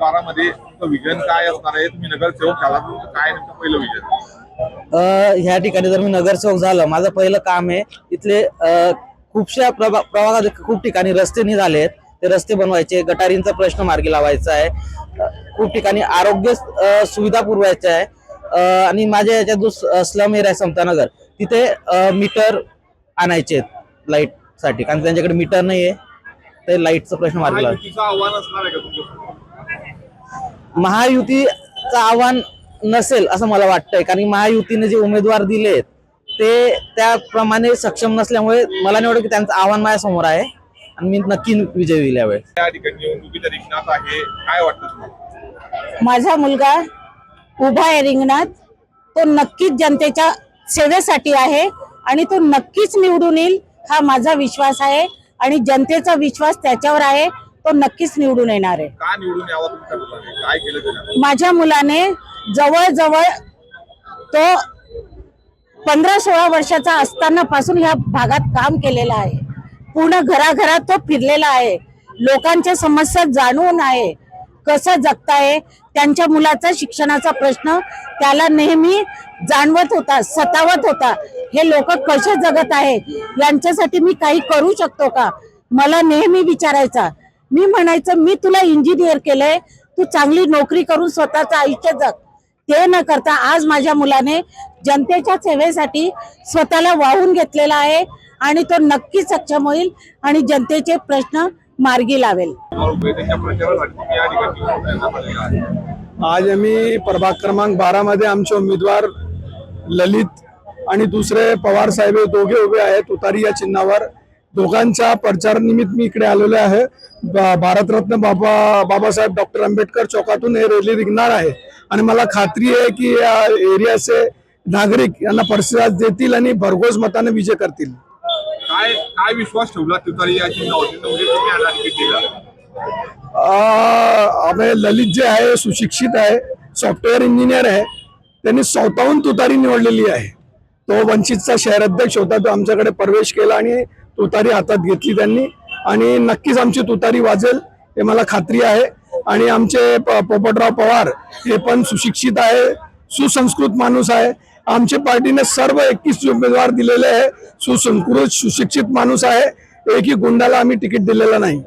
2012 मध्ये तुमचं विजन काय असणार आहे? तुम्ही नगरसेवक झाला, तुमचं काय नेमकं पहिलं विजन? ह्या ठिकाणी जर मी नगरसेवक झालो, माझं पहिलं काम आहे इथले खूपशा प्रभागात खूप ठिकाणी रस्ते नाही झालेत, ते रस्ते बनवायचे, गटारींचा प्रश्न मार्गी लावायचा आहे, खूप ठिकाणी आरोग्य सुविधा पुरवायच्या आहे, आणि माझ्या याच्यात जो स्लम एरिया समतानगर तिथे मीटर आणायचे लाईट साठी, कारण त्यांच्याकडे मीटर नाहीये, ते लाईटचा प्रश्न मार्गी लावायचा. आव्हान असणार आहे का तुमचं? महायुतीचं आव्हान नसेल असं मला वाटतंय, कारण महायुतीने जे उमेदवार दिलेत ते त्याप्रमाणे सक्षम नसल्यामुळे मला नाही वाटत की त्यांचं आव्हान माझ्या समोर आहे, आणि मी नक्की विजय होईल यावेळेस. त्या ठिकाणी निवडणुकीच्या रिंगणात आहे, काय वाटतं तुम्हाला? माझा मुलगा उभा आहे रिंगणात, तो नक्कीच जनतेच्या सेवेसाठी आहे आणि तो नक्कीच निवडून येईल हा माझा विश्वास आहे, आणि जनतेचा विश्वास त्याच्यावर आहे, तो नक्कीच निवडून येणार आहे. का निवडून यावं तुमच्या मुलाने? काय केलं त्याने? माझ्या मुलाने जवळजवळ तो 15-16 वर्षाचा असताना पासून ह्या भागात काम केलेलं आहे. पूर्ण घराघरात तो फिरलेला आहे, लोकांच्या समस्या जाणून आहे, कसं जगताय, त्यांच्या मुलाचा शिक्षणाचा प्रश्न त्याला नेहमी जाणवत होता, सतावत होता. हे लोक कसे जगत आहे, यांच्यासाठी मी काही करू शकतो का, मला नेहमी विचारायचा. मी म्हणायचं मी तुला इंजिनियर केलंय, तू चांगली नोकरी करून स्वतःचं आयुष्य जग. ते न करता आज माझ्या मुलाने जनतेच्या सेवेसाठी स्वतःला वाहून घेतलेला आहे, आणि तो नक्कीच सक्षम होईल आणि जनतेचे प्रश्न मार्गी लावेल. आज आम्ही प्रभाग क्रमांक 12 मध्ये आमचे उमेदवार ललित आणि दुसरे पवार साहेब हे दोघे उभे आहेत तुतारी या चिन्हावर. दोघांच्या प्रचारानिमित्त मी इकडे आलेलो आहे. भारतरत्न बाबासाहेब डॉक्टर आंबेडकर चौकातून हे रॅली निघणार आहे, आणि मला खात्री आहे की या एरियाचे नागरिक यांना प्रतिसाद देतील आणि भरघोस मताने विजय करतील. काय विश्वास ठेवला तुतारी या चिन्हावरती? म्हणजे तुम्ही याला तिकीट दिलं? आम्ही ललित जे आहे सुशिक्षित आहे, सॉफ्टवेअर इंजिनियर आहे, त्यांनी स्वतःहून तुतारी निवडलेली आहे. तो वंचितचा शहर अध्यक्ष होता, तो आमच्याकडे प्रवेश केला आणि तुतारी हातात घेतली त्यांनी, आणि नक्कीच आमची तुतारी वाजेल हे मला खात्री आहे. आणि आमचे पोपटराव पवार हे पण सुशिक्षित आहे, सुसंस्कृत माणूस आहे. आमच्या पार्टीने सर्व 21 उमेदवार दिलेले आहे, सुसंस्कृत सुशिक्षित माणूस आहे. एकही गुंडाला आम्ही तिकीट दिलेलं नाही.